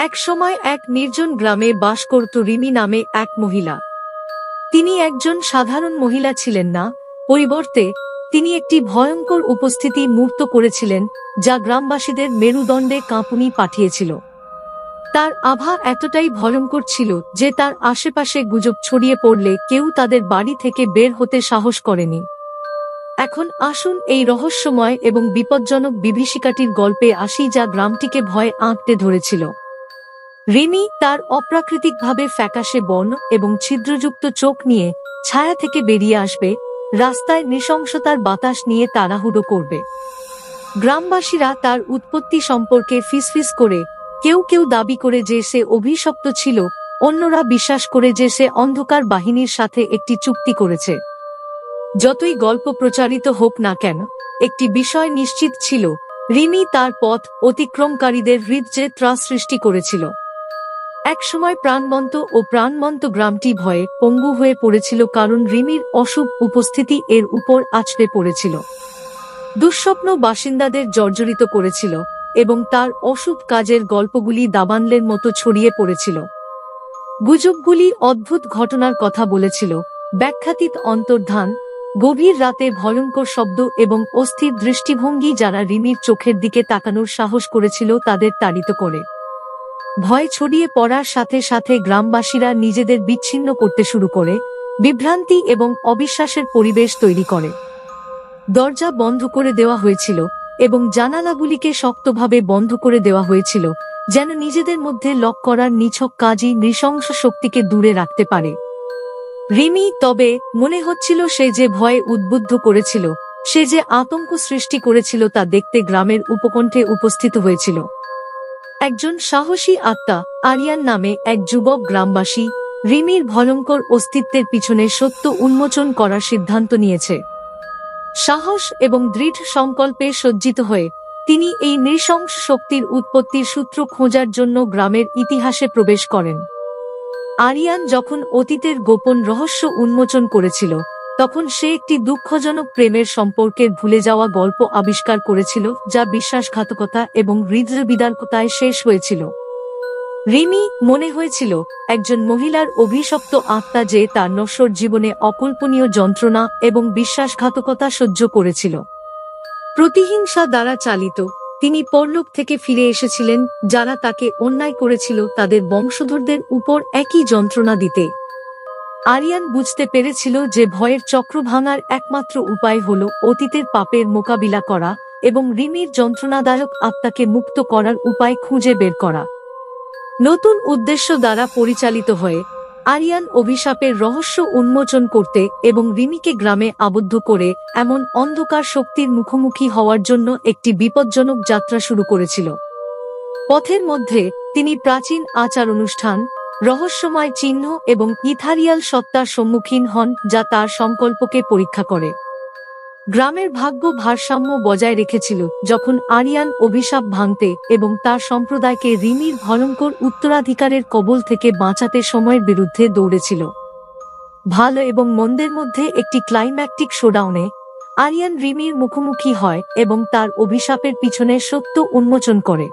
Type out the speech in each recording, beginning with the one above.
এক সময় এক নির্জন গ্রামে বাস করত রিমি নামে এক মহিলা। তিনি একজন সাধারণ মহিলা ছিলেন না, পরিবর্তে তিনি একটি ভয়ঙ্কর উপস্থিতি মূর্ত করেছিলেন, যা গ্রামবাসীদের মেরুদণ্ডে কাঁপুনি পাঠিয়েছিল। তার আভা এতটাই ভয়ঙ্কর ছিল যে তার আশেপাশে গুজব ছড়িয়ে পড়লে কেউ তাদের বাড়ি থেকে বের হতে সাহস করেনি। এখন আসুন এই রহস্যময় এবং বিপজ্জনক বিভীষিকাটির গল্পে আসি, যা গ্রামটিকে ভয়ে আঁকড়ে ধরেছিল। রিমি তার অপ্রাকৃতিকভাবে ফ্যাকাশে বর্ণ এবং ছিদ্রযুক্ত চোখ নিয়ে ছায়া থেকে বেরিয়ে আসবে, রাস্তায় নৃশংসতার বাতাস নিয়ে তাড়াহুড়ো করবে। গ্রামবাসীরা তার উৎপত্তি সম্পর্কে ফিসফিস করে, কেউ কেউ দাবি করে যে সে অভিশপ্ত ছিল, অন্যরা বিশ্বাস করে যে সে অন্ধকার বাহিনীর সাথে একটি চুক্তি করেছে। যতই গল্প প্রচারিত হোক না কেন, একটি বিষয় নিশ্চিত ছিল, রিমি তার পথ অতিক্রমকারীদের হৃদয়ে ত্রাস সৃষ্টি করেছিল। একসময় প্রাণবন্ত গ্রামটি ভয়ে পঙ্গু হয়ে পড়েছিল, কারণ রিমির অশুভ উপস্থিতি এর উপর আছড়ে পড়েছিল। দুঃস্বপ্ন বাসিন্দাদের জর্জরিত করেছিল এবং তার অশুভ কাজের গল্পগুলি দাবানলের মতো ছড়িয়ে পড়েছিল। গুজবগুলি অদ্ভুত ঘটনার কথা বলেছিল, ব্যাখ্যাতীত অন্তর্ধান, গভীর রাতে ভয়ঙ্কর শব্দ এবং অস্থির দৃষ্টিভঙ্গি, যারা রিমির চোখের দিকে তাকানোর সাহস করেছিল তাদের তাড়িত করে। ভয় ছড়িয়ে পড়ার সাথে সাথে গ্রামবাসীরা নিজেদের বিচ্ছিন্ন করতে শুরু করে, বিভ্রান্তি এবং অবিশ্বাসের পরিবেশ তৈরি করে। দরজা বন্ধ করে দেওয়া হয়েছিল এবং জানালাগুলিকে শক্তভাবে বন্ধ করে দেওয়া হয়েছিল, যেন নিজেদের মধ্যে লক করার নিছক কাজই নৃশংস শক্তিকে দূরে রাখতে পারে। রিমি তবে মনে হচ্ছিল সে যে ভয়ে উদ্বুদ্ধ করেছিল, সে যে আতঙ্ক সৃষ্টি করেছিল তা দেখতে গ্রামের উপকণ্ঠে উপস্থিত হয়েছিল একজন সাহসী আত্মা। আরিয়ান নামে এক যুবক গ্রামবাসী রিমির ভয়ঙ্কর অস্তিত্বের পিছনে সত্য উন্মোচন করার সিদ্ধান্ত নিয়েছে। সাহস এবং দৃঢ় সংকল্পে সজ্জিত হয়ে তিনি এই নৃশংস শক্তির উৎপত্তির সূত্র খোঁজার জন্য গ্রামের ইতিহাসে প্রবেশ করেন। আরিয়ান যখন অতীতের গোপন রহস্য উন্মোচন করেছিল, তখন সে একটি দুঃখজনক প্রেমের সম্পর্কের ভুলে যাওয়া গল্প আবিষ্কার করেছিল, যা বিশ্বাসঘাতকতা এবং হৃদয়বিদারকতায় শেষ হয়েছিল। রিমি মনে হয়েছিল একজন মহিলার অভিশপ্ত আত্মা যে তার নশ্বর জীবনে অকল্পনীয় যন্ত্রণা এবং বিশ্বাসঘাতকতা সহ্য করেছিল। প্রতিহিংসা দ্বারা চালিত, তিনি পরলোক থেকে ফিরে এসেছিলেন, যারা তাকে অন্যায় করেছিল তাদের বংশধরদের উপর একই যন্ত্রণা দিতে। আরিয়ান বুঝতে পেরেছিল যে ভয়ের চক্র ভাঙার একমাত্র উপায় হল অতীতের পাপের মোকাবিলা করা এবং রিমির যন্ত্রণাদায়ক আত্মাকে মুক্ত করার উপায় খুঁজে বের করা। নতুন উদ্দেশ্য দ্বারা পরিচালিত হয়ে আরিয়ান অভিশাপের রহস্য উন্মোচন করতে এবং রিমিকে গ্রামে আবদ্ধ করে এমন অন্ধকার শক্তির মুখোমুখি হওয়ার জন্য একটি বিপজ্জনক যাত্রা শুরু করেছিল। পথের মধ্যে তিনি প্রাচীন আচার অনুষ্ঠান, রহস্যময় চিহ্ন এবং ইথারিয়াল সত্তার সম্মুখীন হন, যা তার সংকল্পকে পরীক্ষা করে। গ্রামের ভাগ্য ভারসাম্য বজায় রেখেছিল যখন আরিয়ান অভিশাপ ভাঙতে এবং তার সম্প্রদায়কে রিমির ভয়ঙ্কর উত্তরাধিকারের কবল থেকে বাঁচাতে সময়ের বিরুদ্ধে দৌড়েছিল। ভালো এবং মন্দের মধ্যে একটি ক্লাইম্যাকটিক শোডাউনে আরিয়ান রিমির মুখোমুখি হয় এবং তার অভিশাপের পিছনে সত্য উন্মোচন করে।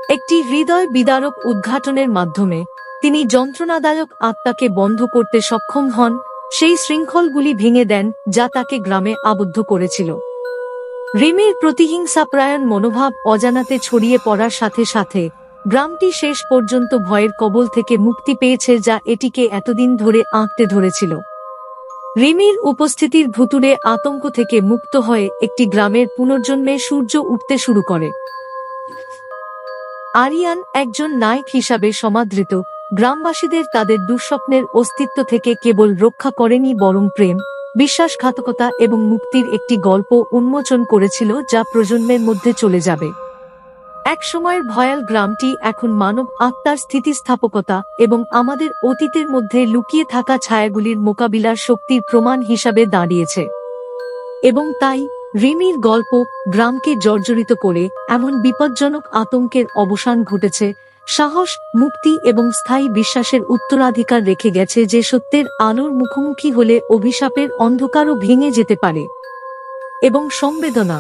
একটি হৃদয় বিদারক উদ্ঘাটনের মাধ্যমে তিনি যন্ত্রণাদায়ক আত্মাকে বন্ধ করতে সক্ষম হন, সেই শৃঙ্খলগুলি ভেঙে দেন যা তাকে গ্রামে আবদ্ধ করেছিল। রিমির প্রতিহিংসাপরায়ণ মনোভাব অজানাতে ছড়িয়ে পড়ার সাথে সাথে গ্রামটি শেষ পর্যন্ত ভয়ের কবল থেকে মুক্তি পেয়েছে, যা এটিকে এতদিন ধরে আঁকড়ে ধরেছিল। রিমির উপস্থিতির ভুতুড়ে আতঙ্ক থেকে মুক্ত হয়ে একটি গ্রামের পুনর্জন্মে সূর্য উঠতে শুরু করে। আরিয়ান একজন নায়ক হিসাবে সমাদৃত, গ্রামবাসীদের তাদের দুঃস্বপ্নের অস্তিত্ব থেকে কেবল রক্ষা করেনি, বরং প্রেম, বিশ্বাসঘাতকতা এবং মুক্তির একটি গল্প উন্মোচন করেছিল, যা প্রজন্মের মধ্যে চলে যাবে। একসময়ের ভয়াল গ্রামটি এখন মানব আত্মার স্থিতিস্থাপকতা এবং আমাদের অতীতের মধ্যে লুকিয়ে থাকা ছায়াগুলির মোকাবিলার শক্তির প্রমাণ হিসাবে দাঁড়িয়েছে। এবং তাই রিমির গল্প গ্রামকে জর্জরিত করে এমন বিপজ্জনক আতঙ্কের অবসান ঘটেছে, সাহস, মুক্তি এবং স্থায়ী বিশ্বাসের উত্তরাধিকার রেখে গেছে, যে সত্যের আলোর মুখোমুখি হলে অভিশাপের অন্ধকারও ভেঙে যেতে পারে। এবং সংবেদনা